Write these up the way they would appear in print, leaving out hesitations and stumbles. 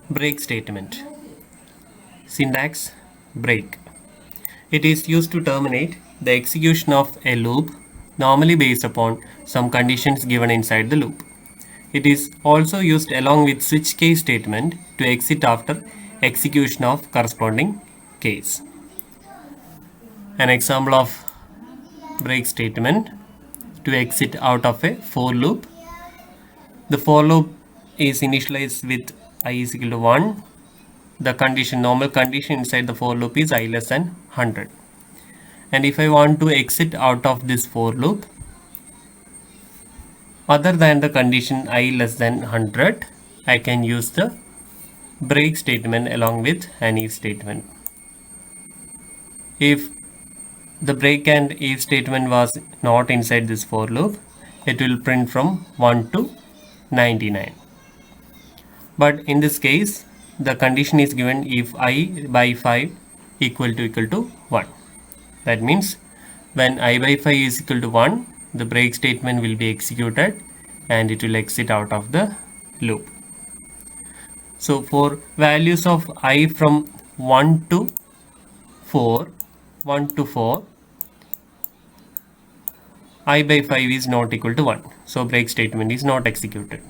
Break statement. Syntax: break. It is used to terminate the execution of a loop, normally based upon some conditions given inside the loop. It is also used along with switch case statement to exit after execution of corresponding case. An example of break statement: to exit out of a for loop. The for loop is initialized with I is equal to 1. The normal condition inside the for loop is I less than 100. And if I want to exit out of this for loop, other than the condition I less than 100, I can use the break statement along with an if statement. If the break and if statement was not inside this for loop, it will print from 1 to 99. But in this case, the condition is given if I by 5 equal to 1. That means when I by 5 is equal to 1, the break statement will be executed and it will exit out of the loop. So for values of I from 1 to 4, I by 5 is not equal to 1. So break statement is not executed.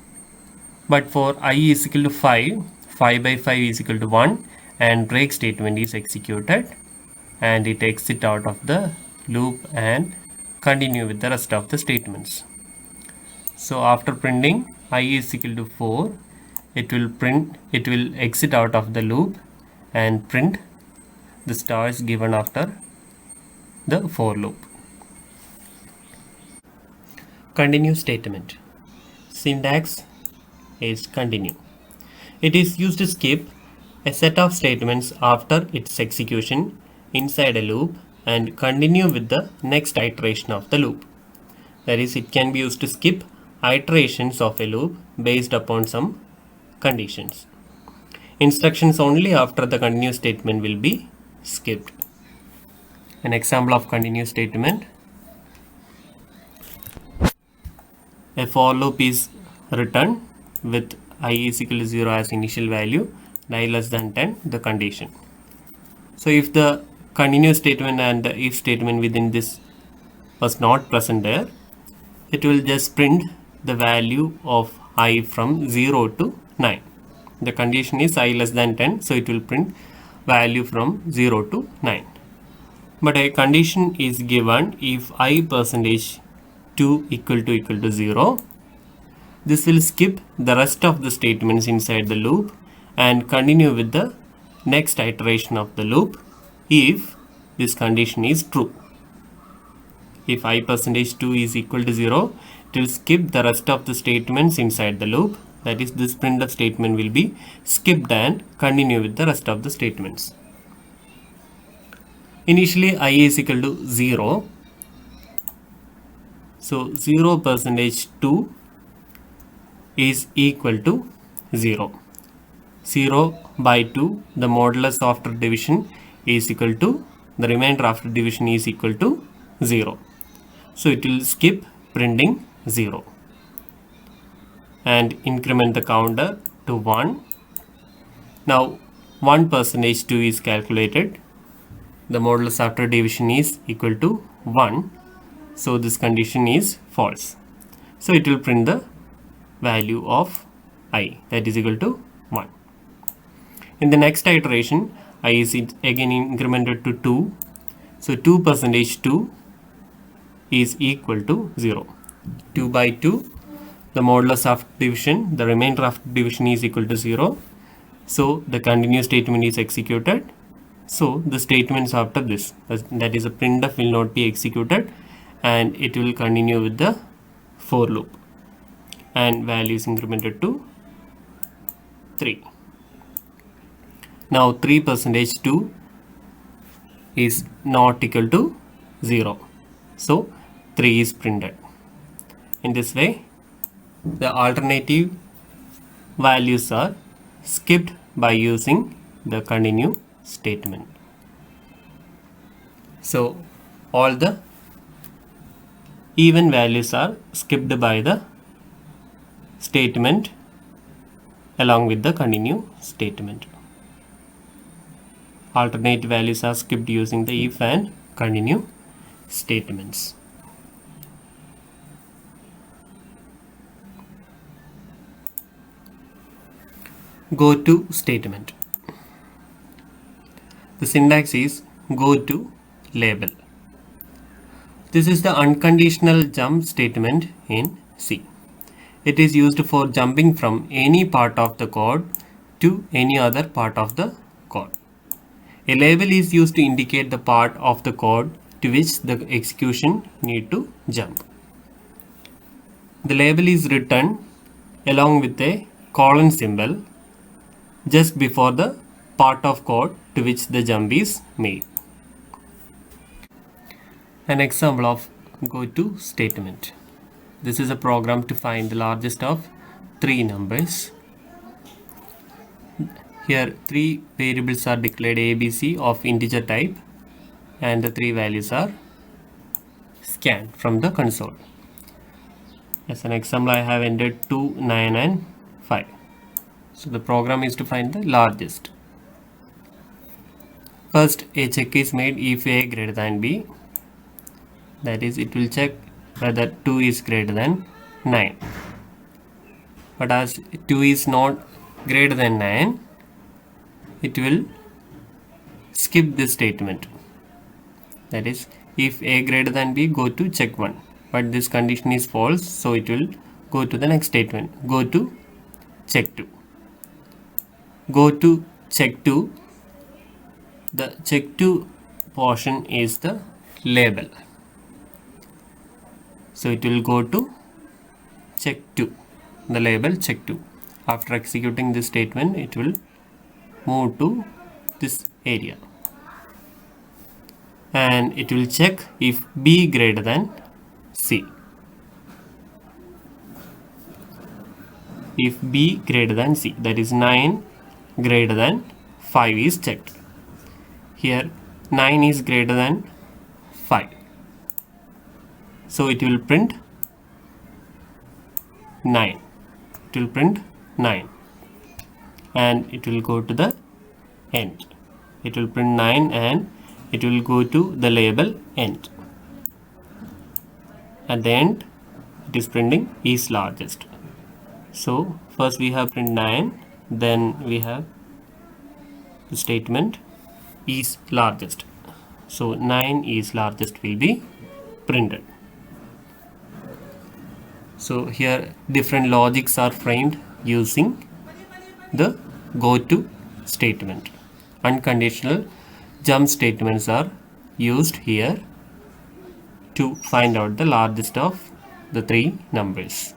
But for I is equal to 5, 5 by 5 is equal to 1 and break statement is executed and it exit out of the loop and continue with the rest of the statements. So after printing I is equal to 4, it will exit out of the loop and print the stars given after the for loop. Continue statement. Syntax is continue. It is used to skip a set of statements after its execution inside a loop and continue with the next iteration of the loop. That is, it can be used to skip iterations of a loop based upon some conditions. Instructions only after the continue statement will be skipped. An example of continue statement: a for loop is written with I is equal to 0 as initial value and I less than 10 the condition. So if the continue statement and the if statement within this was not present there, it will just print the value of I from 0 to 9. The condition is I less than 10, so it will print value from 0 to 9. But a condition is given if I percentage 2 equal to 0. This will skip the rest of the statements inside the loop and continue with the next iteration of the loop if this condition is true. If I percentage 2 is equal to 0, it will skip the rest of the statements inside the loop. That is, this printf statement will be skipped and continue with the rest of the statements. Initially I is equal to 0. So 0 percentage 2 is equal to 0. 0 by 2, the modulus after division is equal to, the remainder after division is equal to 0. So it will skip printing 0 and increment the counter to 1. Now 1 percentage 2 is calculated. The modulus after division is equal to 1. So this condition is false. So it will print the value of I, that is equal to 1. In the next iteration, I is again incremented to 2. So 2 percentage 2 is equal to 0. 2 by 2, the modulus of division, the remainder of division is equal to 0. So the continue statement is executed. So the statements after this, that is a printf, will not be executed and it will continue with the for loop and value is incremented to 3. Now 3 percentage 2 is not equal to 0. So 3 is printed. In this way, the alternative values are skipped by using the continue statement. So all the even values are skipped by the statement along with the continue statement. Alternate values are skipped using the if and continue statements. Go to statement. The syntax is go to label. This is the unconditional jump statement in C. It is used for jumping from any part of the code to any other part of the code. A label is used to indicate the part of the code to which the execution need to jump. The label is written along with a colon symbol just before the part of code to which the jump is made. An example of go to statement. This is a program to find the largest of three numbers. Here three variables are declared ABC of integer type and the three values are scanned from the console. As an example, I have entered 2, 9 and 5. So the program is to find the largest. First, a check is made if A greater than B. That is, it will check whether 2 is greater than 9. But as 2 is not greater than 9, it will skip this statement. That is, if A greater than B, go to check 1. But this condition is false, so it will go to the next statement. Go to check 2. Go to check 2. The check 2 portion is the label. So it will go to check 2, the label check 2. After executing this statement, it will move to this area. And it will check if B greater than C. If B greater than C, that is 9 greater than 5 is checked. Here 9 is greater than 5. So it will print 9. It will print 9. And it will go to the end. It will print 9 and it will go to the label end. At the end, it is printing is largest. So first we have print 9, then we have the statement is largest. So 9 is largest will be printed. So here different logics are framed using the go to statement. Unconditional jump statements are used here to find out the largest of the three numbers.